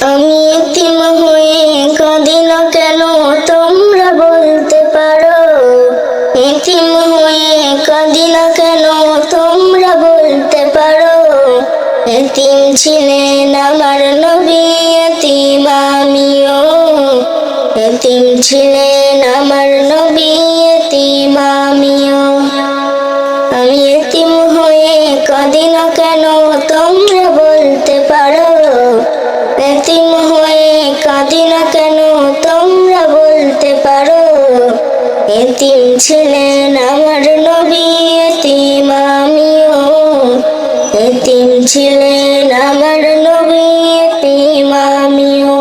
আমি এতিম হয়ে কাঁদি না কেন তোমরা বলতে পারো? এতিম হয়ে কাঁদি না কেন তোমরা বলতে পারো? এতিম ছিলেন আমার নবী, এতিম আমিও। এতিম ছিলেন আমার নবী, এতিম আমিও। আমি এতিম হয়ে কাঁদি না কেন তোমরা বলতে পারো? এতিম হয়ে কাঁদি না কেন তোমরা বলতে পারো? এতিম ছিলেন আমার নবী, এতিম আমিও। এতিম ছিলেন আমার নবী, এতিম আমিও।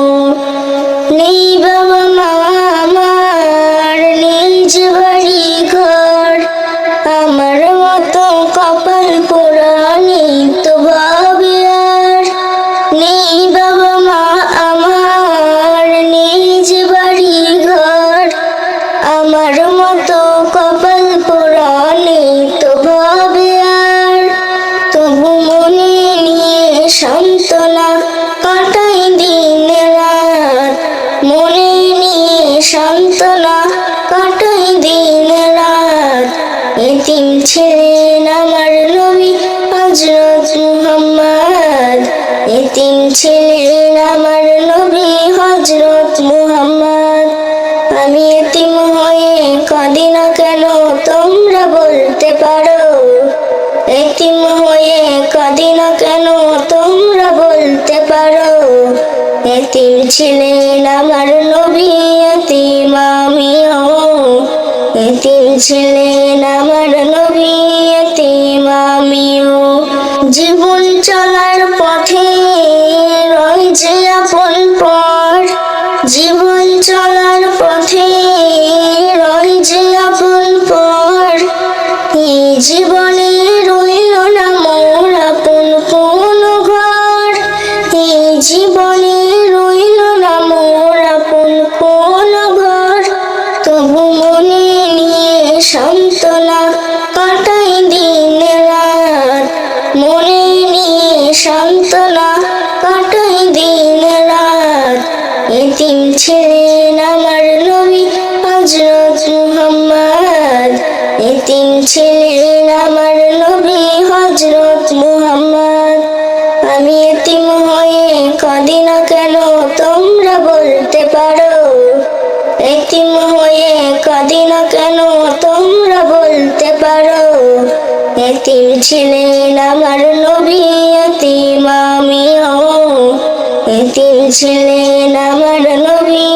নেই বাবা মা আমার, নিজ বাড়ি ঘর, আমার মতো কপাল পোড়া নেই তো ভাবে আর। নেই বাবা মা আমার, নিজ বাড়ি ঘর, আমার মতো কপাল পোড়া নেই তো ভাবে আর। তবু মনে নিয়ে সান্ত্বনা কাটাই দিন রাত, মনে নিয়ে সান্ত্বনা কাটাই দিন রাত। এতিম ছিলেন আমার নবী হযরত মুহাম্মদ, এতিম ছিলেন আমার নবী হযরত মুহাম্মদ। আমি এতিম হয়ে কাঁদি না কেন তোমরা বলতে পারো? এতিম হয়ে কাঁদি না কেন তোমরা বলতে পারো? এতিম ছিলেন আমার নবী, এতিম আমিও। এতিম ছিলেন আমার নবী, এতিম আমিও। জীবন চলার পথে রয় যে আপন পর, জীবন চলার পথে রয় যে আপন পর। এই জীবনে রইল না মোর আপন কোনো ঘর, এই জীবনে রইল না মোর আপন কোনো ঘর। তবু মনে নিয়ে সান্ত্বনা কাটাই দিন রাত, মনে নিয়ে সান্ত্বনা কাটাই দিন রাত। এতিম ছিলেন আমার নবী হযরত মুহাম্মদ, এতিম ছিলেন আমার নবী হযরত মুহাম্মদ। আমি এতিম হয়ে কাঁদি না কেন তোমরা বলতে পারো? এতিম হয়ে কাঁদি না কেন তোমরা বলতে পারো? এতিম ছিলেন আমার নবী, এতিম আমিও। এতিম ছিলেন আমার নবী,